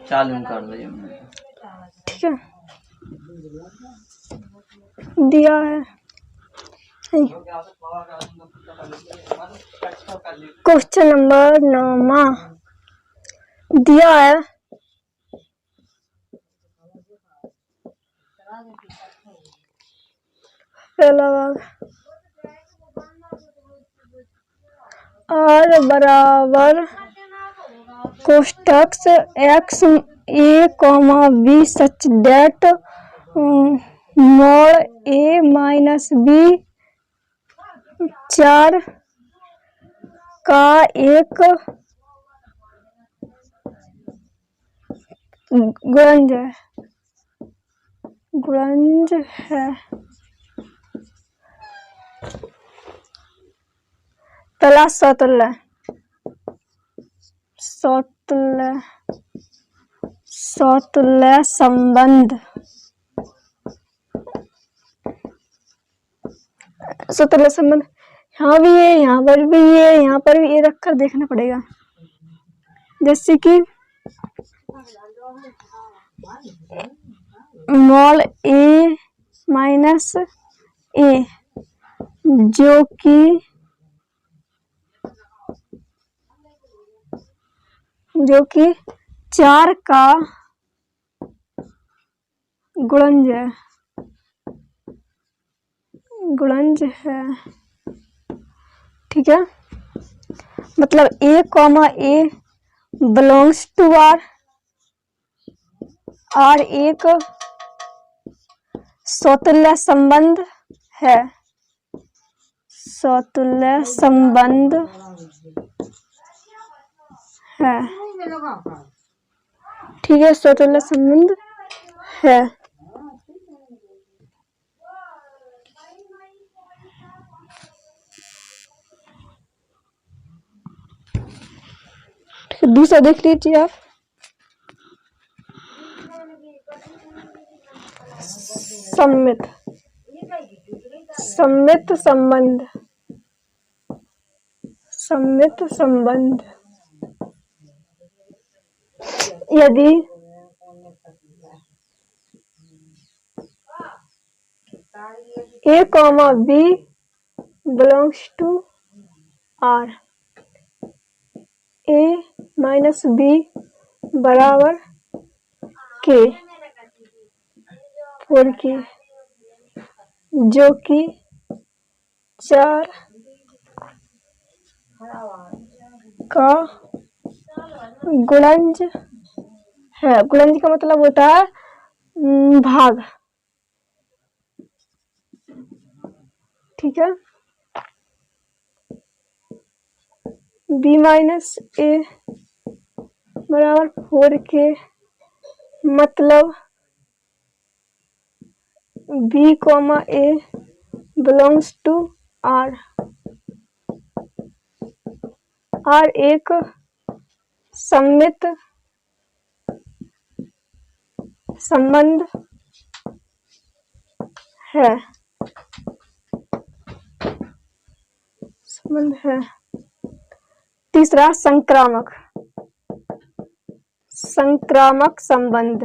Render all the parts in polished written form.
चालू कर दो। ठीक है, दिया है। क्वेश्चन नंबर 9 दिया है। पहला भाग R बराबर कोष्टक x a b such that mod a minus b 4 का एक गुणज है। पहला सौतुल्य संबंध। सौतुल्य संबंध यहाँ भी है, यहाँ पर भी है, यहाँ पर भी ये रखकर देखना पड़ेगा। जैसे कि मॉल ए माइनस ए जो कि 4 का गुणज है। ठीक है, मतलब a बिलोंग्स टू R एक सौतुल्य संबंध है। सौतुल्य संबंध है। ठीक है, सौतुल्य संबंध है। दूसरा देख लीजिए आप। सम्मित संबंध यदि a, b belongs to R a minus b बराबर k फोर के जो कि 4 का गुणज है। गुणज का मतलब होता है भाग। ठीक है, b माइनस ए बराबर 4 के मतलब b, a belongs to R एक सम्मित संबंध है। तीसरा संक्रामक संबंध।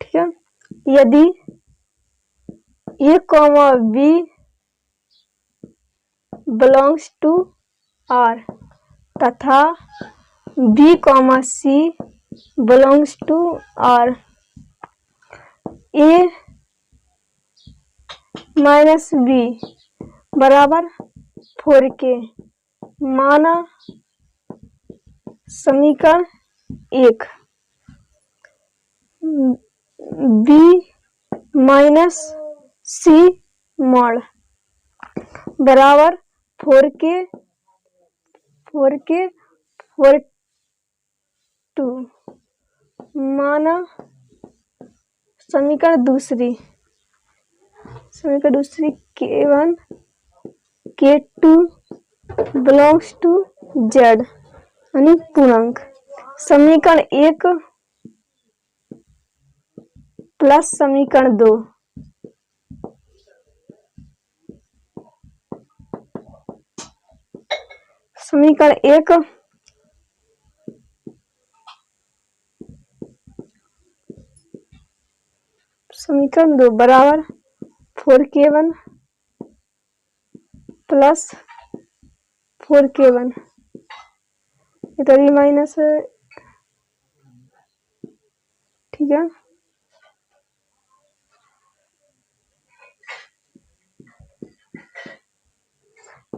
ठीक है, यदि a, b belongs to R तथा b, c belongs to R a minus b बराबर 4 के माना समीकरण 1 b माइनस c मॉड बराबर 4 के 2 माना समीकरण दूसरी K1 K2 belongs to Z यानी पूर्णांक। समीकरण 1 प्लस समीकरण 2। समीकरण 1 समीकरण 2 बराबर 4k1 प्लस 4k1, इधर ही माइनस है, ठीक है।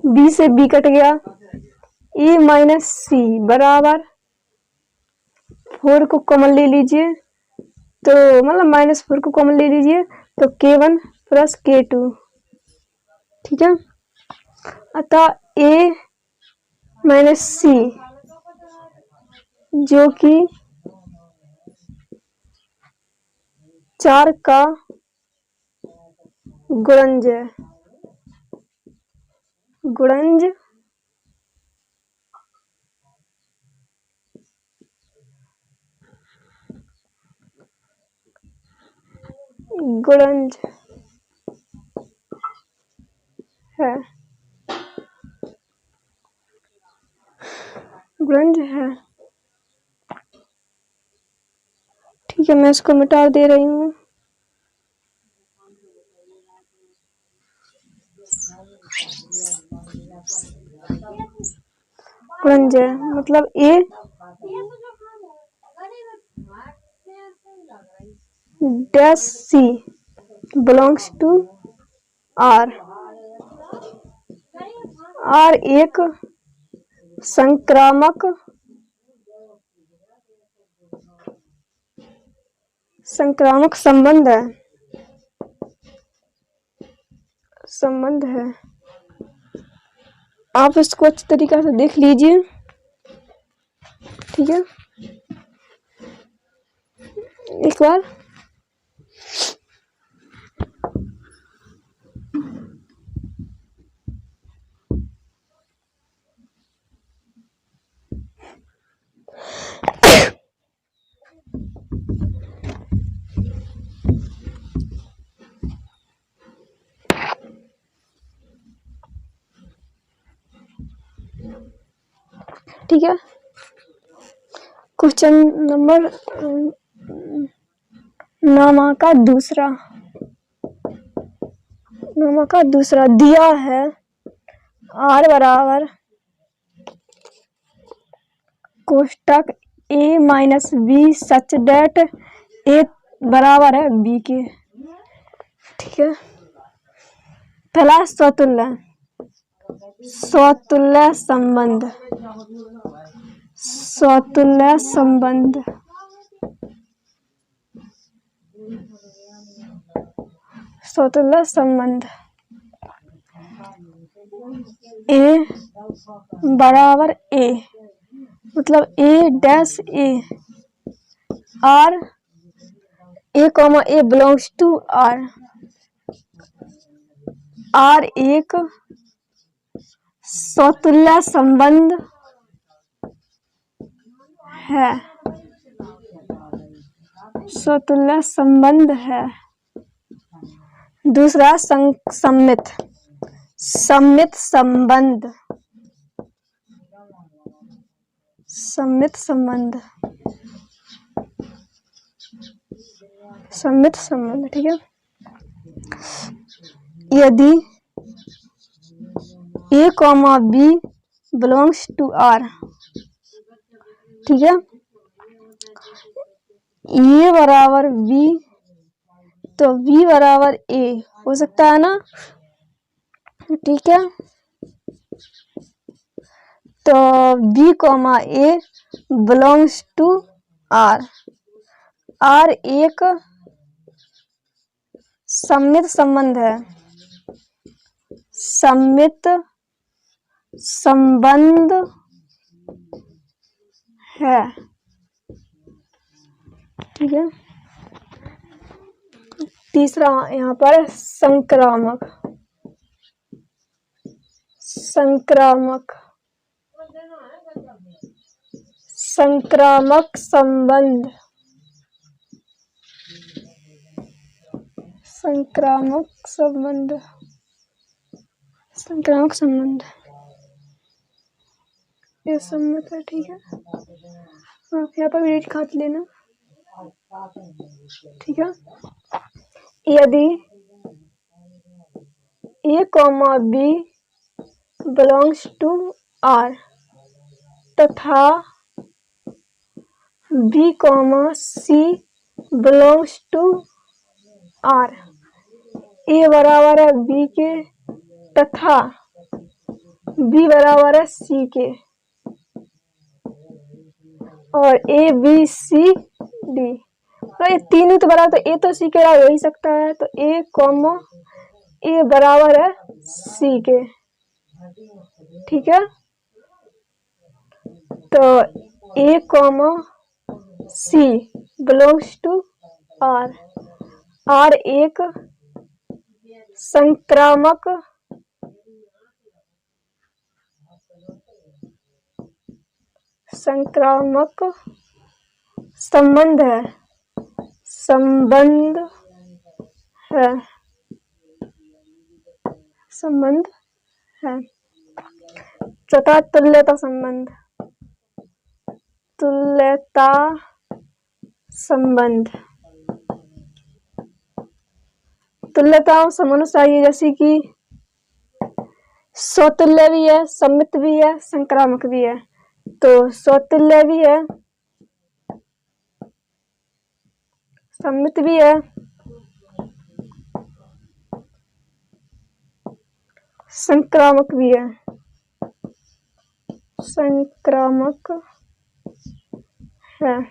बी से बी कट गया, ए माइनस सी बराबर 4 को कॉमन ले लीजिए, तो मतलब -4 को कॉमन ले लीजिए तो k1 प्लस k2, ठीक है। अतः a माइनस सी जो कि 4 का गुणज है, गुणज गुणज है, गुणज है, ठीक है। मैं इसको मिटा दे रही हूँ। गुणज है मतलब a dash c belongs to r। r एक संक्रामक संबंध है, आप इसको अच्छी तरीके से देख लीजिए, ठीक है। एक बार ठीक है। क्वेश्चन नंबर नामा का दूसरा दिया है r बराबर कोष्टक a minus b such that a बराबर है b के, ठीक है। पहला स्वतुल्य संबंध, स्वतुल्य संबंध a बराबर a मतलब a dash a, r a comma a belongs to r, r एक स्वतुल्य संबंध है, स्वतुल्य संबंध है। दूसरा सममित संबंध, सममित संबंध, ठीक है। यदि a comma b belongs to r, ठीक है, a बराबर b तो b बराबर a हो सकता है ना, ठीक है। तो b comma a belongs to r, r एक सममित संबंध है, सममित संबंध है, ठीक है। तीसरा यहाँ पर संक्रामक संक्रामक संबंध, संक्रामक संबंध, संक्रामक संबंध ये सम्मत है। ठीक है, आप यहाँ पर भी रेट खाते लेना। ठीक है, यदि A, B belongs to R तथा B, C belongs to R, A बराबर है B के तथा B बराबर है C के, और A, B, C, D, तो ये तीनों तो बराबर, तो A तो C के बराबर हो ही सकता है, तो A बराबर है C के। ठीक है, तो A, C belongs to R, R एक संक्रामक संबंध है, संबंध है तथा तुल्यता संबंध, तुल्यता संबंध, तुल्यता संबंध चाहिए, जैसे कि स्वतुल्य भी है, सम्मित भी है, संक्रामक भी है। तो स्वतुल्य भी है, सम्मित भी है, संक्रामक भी है, संक्रामक है।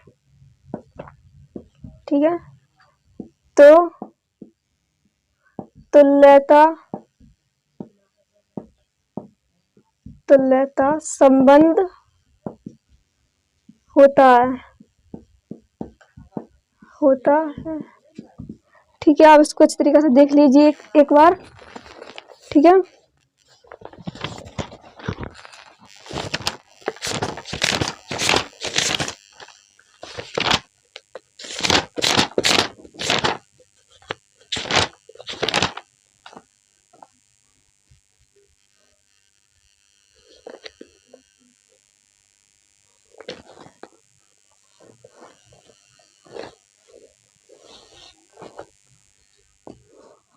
ठीक है, तो तुल्यता संबंध होता है। ठीक है, आप इसको अच्छी तरीके से देख लीजिए एक बार। ठीक है,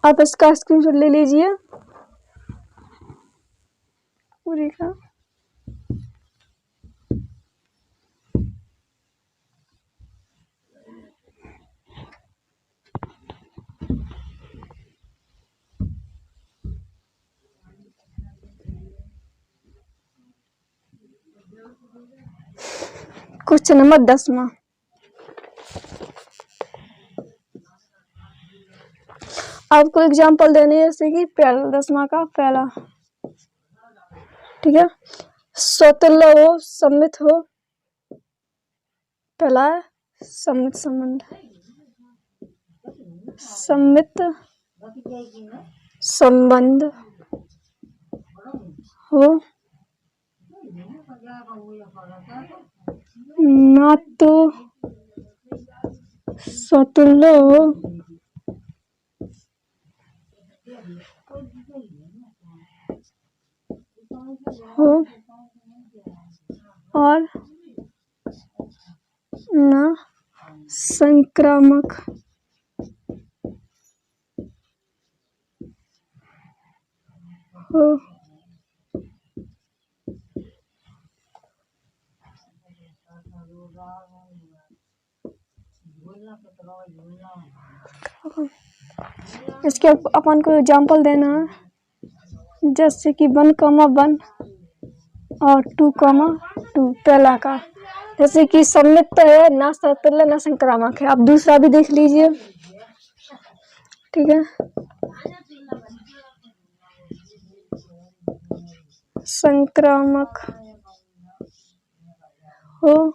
आप इसका स्क्रीनशॉट ले लीजिए पूरी का। क्वेश्चन नंबर 10वां, आपको एग्जाम्पल देने है, जैसे कि पहला 10वां का पहला। ठीक है, स्वतुल्य हो, सम्मित हो, पहला है सम्मित संबंध, सम्मित संबंध हो, ना तो स्वतुल्य हो और ना संक्रामक हो। इसके अपन को एग्जाम्पल देना है, जैसे कि 1,1 और 2,2 पहला का, जैसे कि सम्मित है, ना स्वतुल्य ना संक्रामक है। आप दूसरा भी देख लीजिए। ठीक है, संक्रामक हो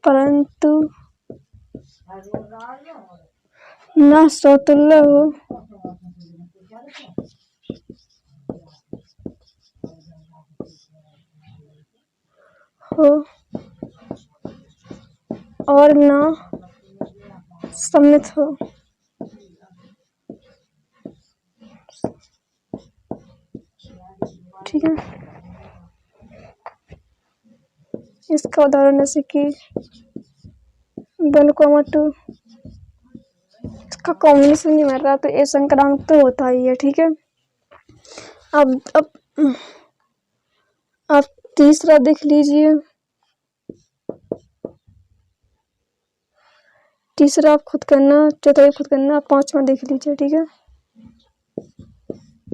परंतु ना स्वतुल्य हो और ना सममित हो। ठीक है, इसका उदाहरण जैसे कि 1,2 इसका कॉम्बिनेशन नहीं मिल रहा तो ए संक्रांत तो होता ही है। ठीक है, अब आप तीसरा देख लीजिए। तीसरा आप खुद करना, चौथा खुद करना, पांचवा देख लीजिए। ठीक है,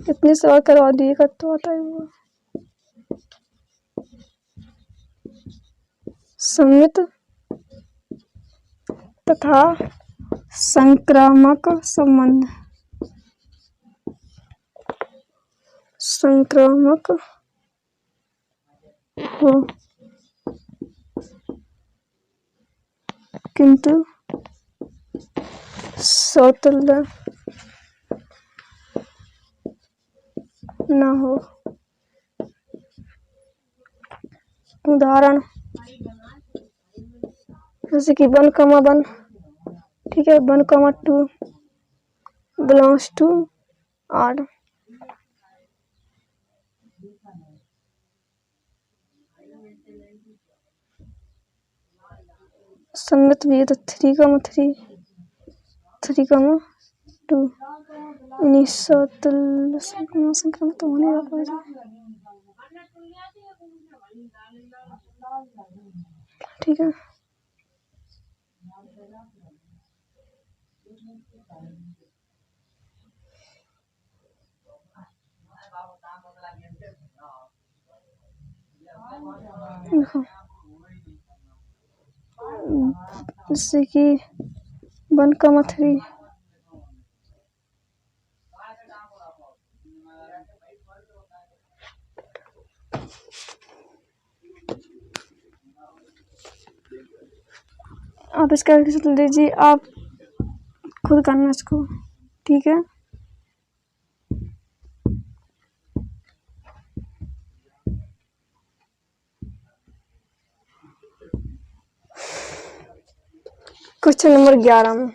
इतने सवाल करवा दिएगा तो आता है वो। सममित तथा संक्रामक संबंध। संक्रामक हो किंतु सौतुल्य न हो। उदाहरण जैसे कि 1,1, ठीक है, 1,2 बिलोंग्स टू R। सममित भी है तो 3,3 3,2 यानी सौतुल्य संक्रमित होने वाला। ठीक है, जैसे कि 1,3 आप इसका ले लीजिए, आप खुद करना इसको। ठीक है, क्वेश्चन नंबर 11 में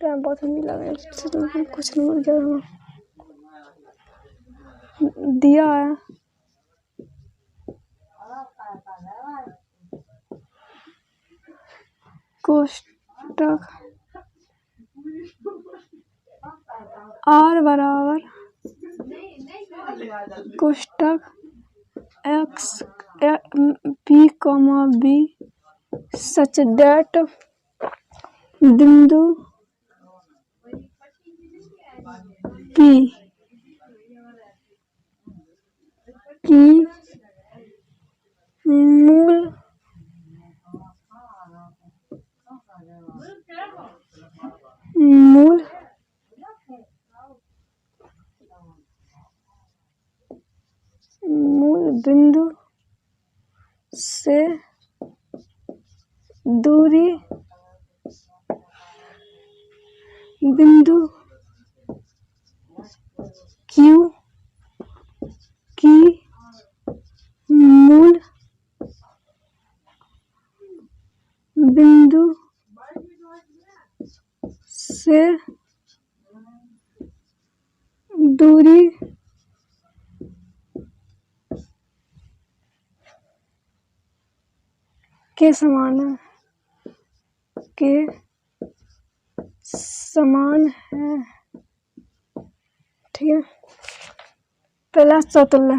टाइम बहुत नहीं लगा। क्वेश्चन नंबर 11 में दिया है कोष्टक R बराबर कोष्टक X B, such that बिंदु P की मूल बिंदु से दूरी बिंदु Q की मूल बिंदु से दूरी के समान है। ठीक है, पहला सौतुल्य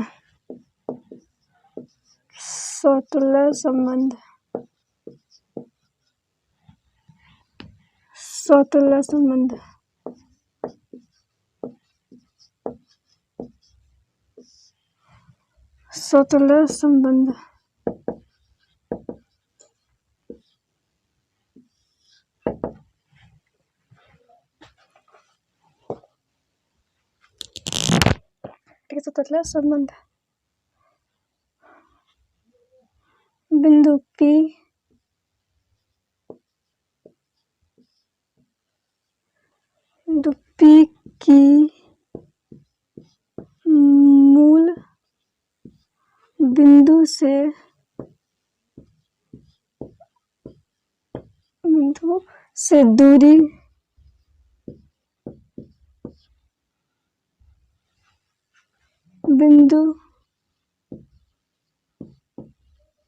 संबंध। सौतुल्य संबंध ठीक है, सौतुल्य संबंध बिंदु P की मूल बिंदु से दूरी बिंदु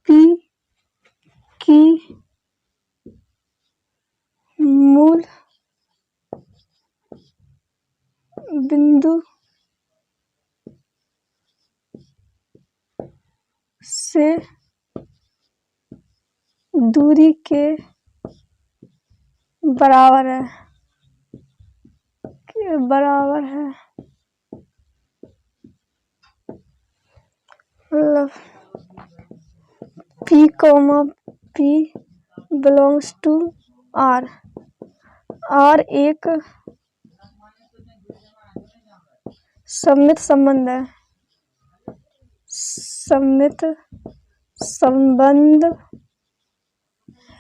P की मूल बिंदु से दूरी के बराबर है मतलब P belongs to R। R एक सममित संबंध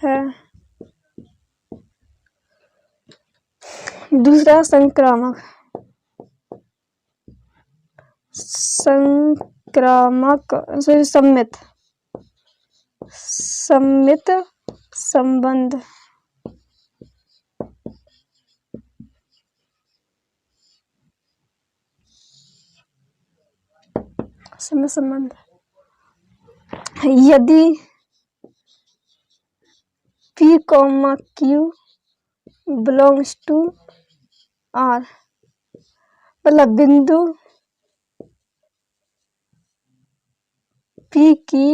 है। दूसरा संक्रामक सममित संबंध यदि P, Q belongs to R मतलब बिंदु P की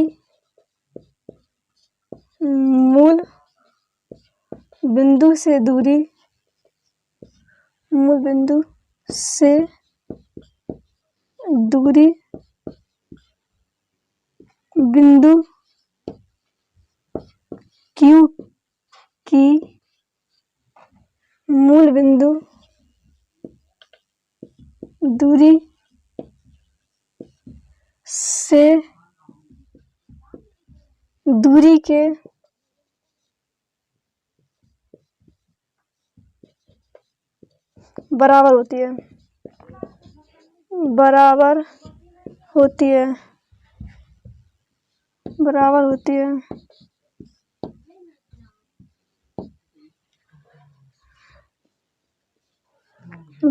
मूल बिंदु से दूरी बिंदु Q की मूल बिंदु दूरी से दूरी के बराबर होती है।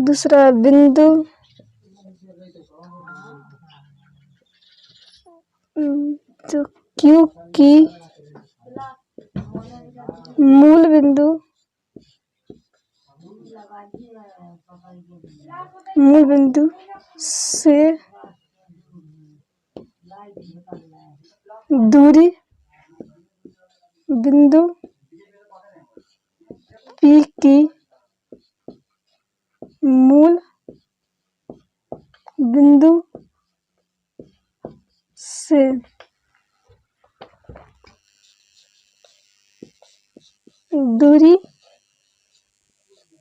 दूसरा बिंदु जो Q की मूल बिंदु से दूरी बिंदु P की मूल बिंदु से दूरी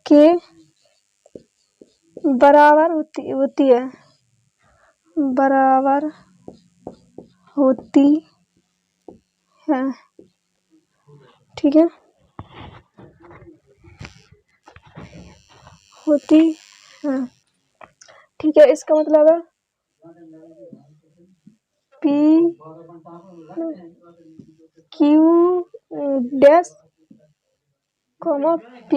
के बराबर होती है। ठीक है, ठीक है। इसका मतलब है P Q dash P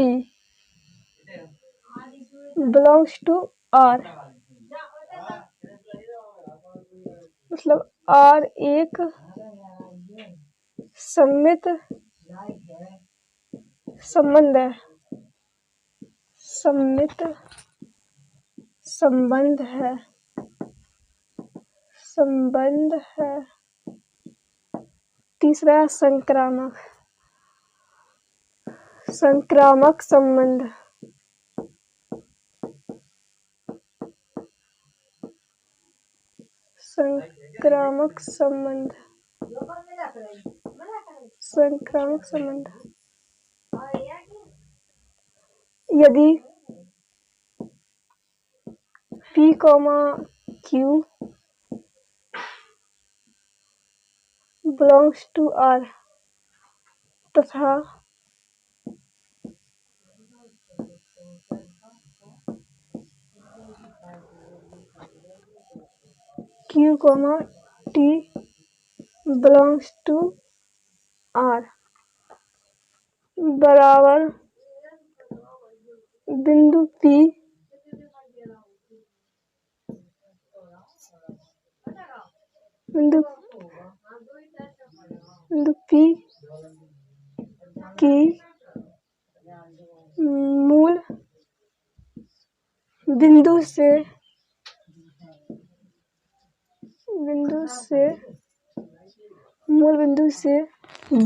belongs to R मतलब R एक सममित संबंध है। तीसरा संक्रामक संबंध यदि P, Q belongs to R तथा Q, T belongs to R बराबर बिंदु P बिंदु P की मूल बिंदु से मूल बिंदु से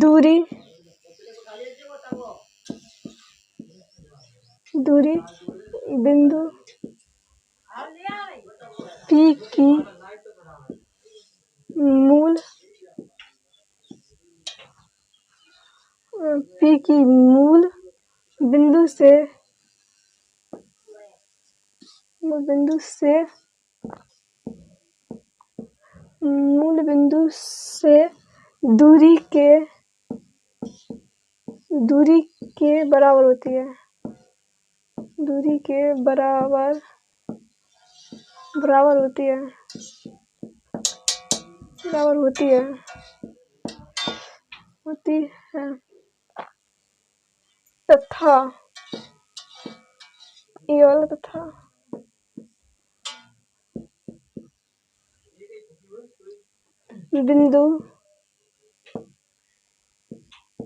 दूरी बिंदु P की मूल बिंदु से दूरी के बराबर होती है। दूरी के बराबर होती है तथा ये वाला तथा बिंदु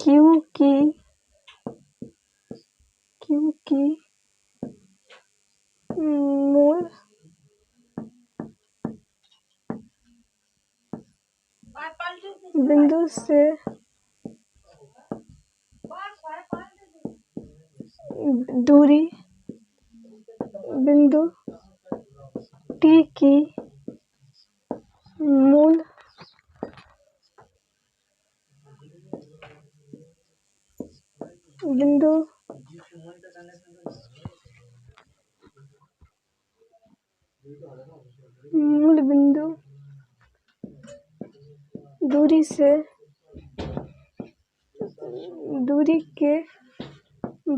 Q की मूल बिंदु से दूरी बिंदु T की मूल बिंदु दूरी के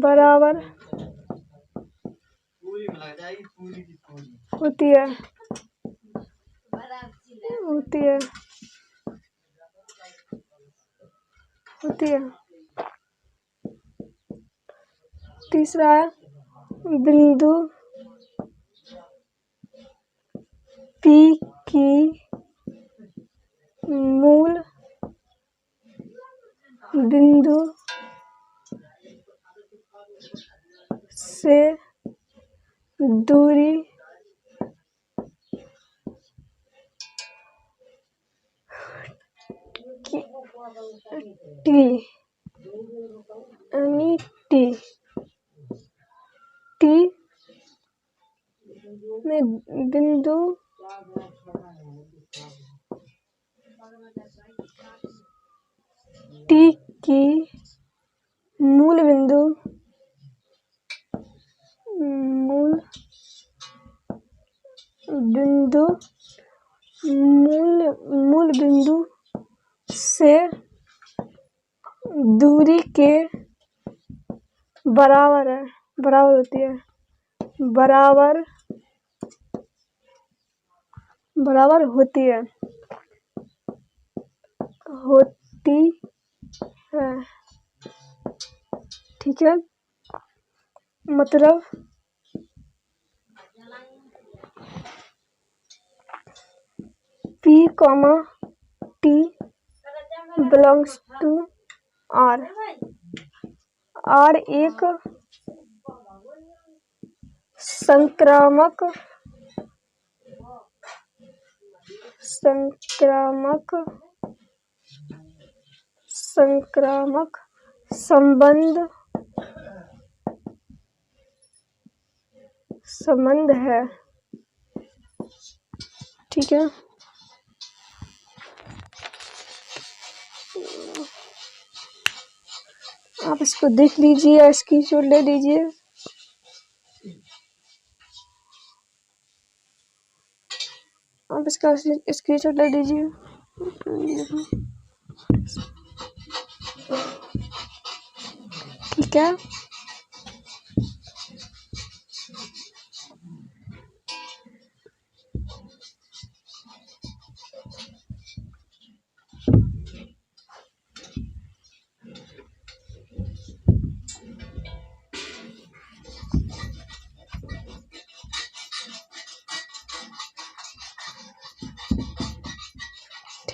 बराबर होती है। तीसरा है बिंदु P की मूल बिंदु से दूरी T में बिंदु T की मूल बिंदु से दूरी के बराबर होती है। ठीक है, मतलब P, T belongs to R। R एक संक्रामक संबंध है। ठीक है, आप इसको देख लीजिए, स्क्रीनशॉट ले लीजिए। आप इसका स्क्रीनशॉट ले लीजिए। ठीक है,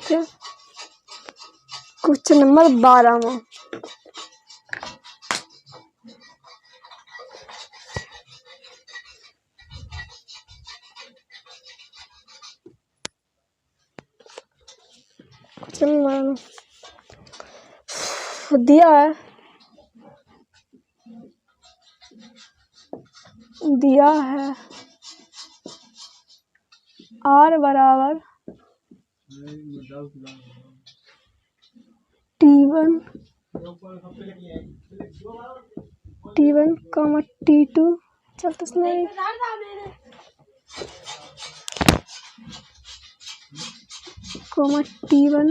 ठीक है। क्वेश्चन नंबर 12 में दिया है R बराबर T1 कॉमा T2 चलते नहीं comma T1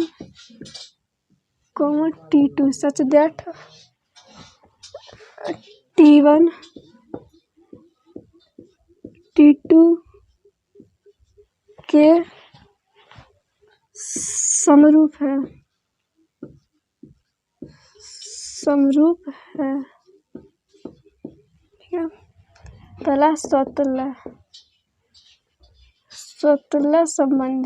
comma T2 such that T1 T2 के समरूप है ठीक है। पहला स्वतुल्य संबंध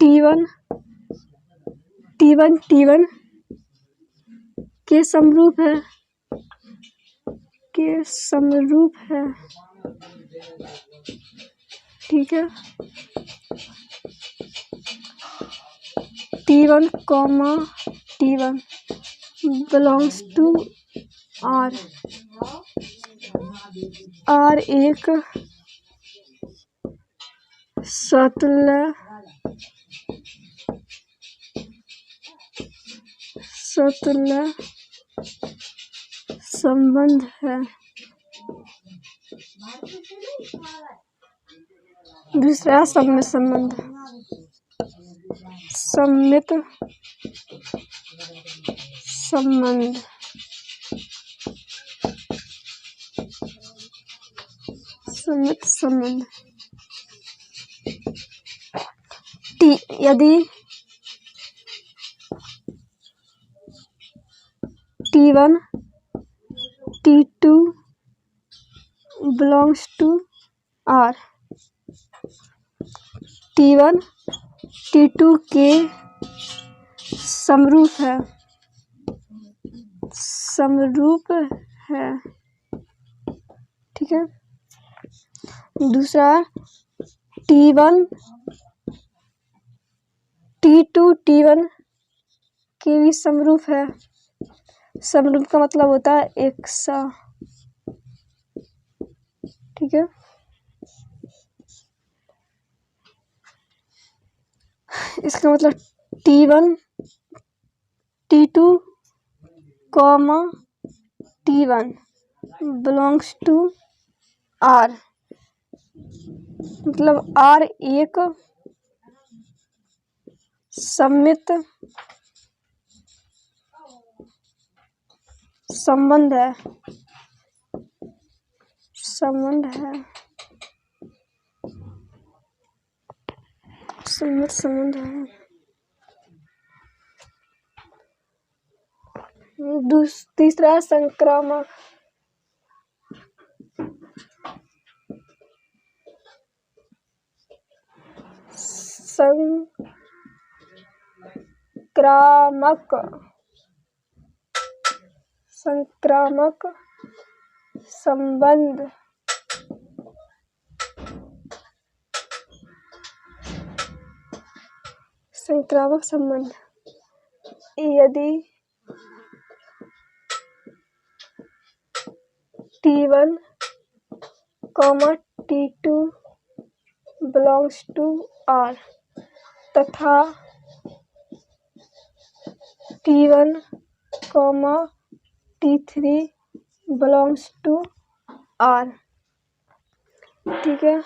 T1 के समरूप है ठीक है। T1 belongs to R एक स्वतुल्य संबंध है। दूसरा सममित संबंध सममित संबंध यदि T1 T2 belongs to R T1 T2 के समरूप है ठीक है। दूसरा T1 T2 T1 के भी समरूप है। समरूप का मतलब होता है एक सा ठीक है। इसका मतलब T1 T2 T1 belongs to R मतलब R एक सममित संबंध है तीसरा संक्रामक संबंध यदि T1 T2 belongs to R तथा T1 T3 belongs to R ठीक है।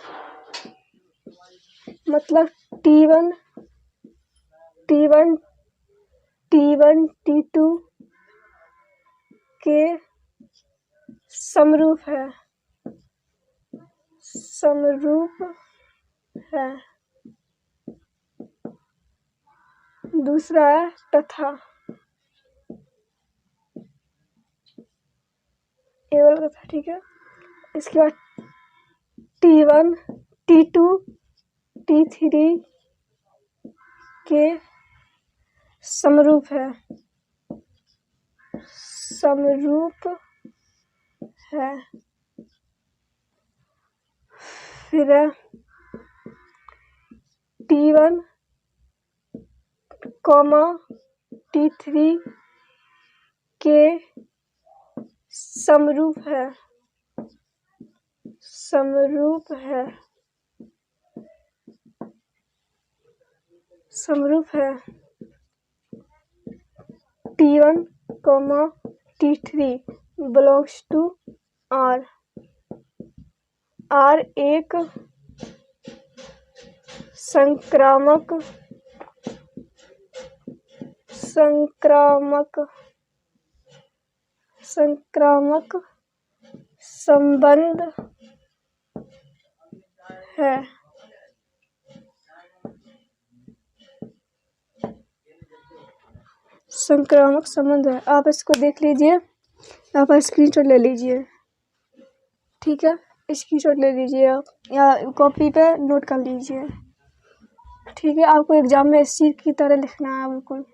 मतलब T1 T2 के समरूप है दूसरा है तथा, ये वाला तथा, ठीक है। इसके बाद T1 T2 T3 के समरूप है, समरूप है। फिर है T1 T3 के समरूप है, समरूप है, समरूप है। T1 T3 belongs to R। R एक संक्रामक संबंध है। संक्रामक संबंध है। आप इसको देख लीजिए, आप स्क्रीनशॉट ले लीजिए, ठीक है। स्क्रीनशॉट ले लीजिए आप, या कॉपी पे नोट कर लीजिए, ठीक है। आपको एग्जाम में इस चीज की तरह लिखना है बिल्कुल।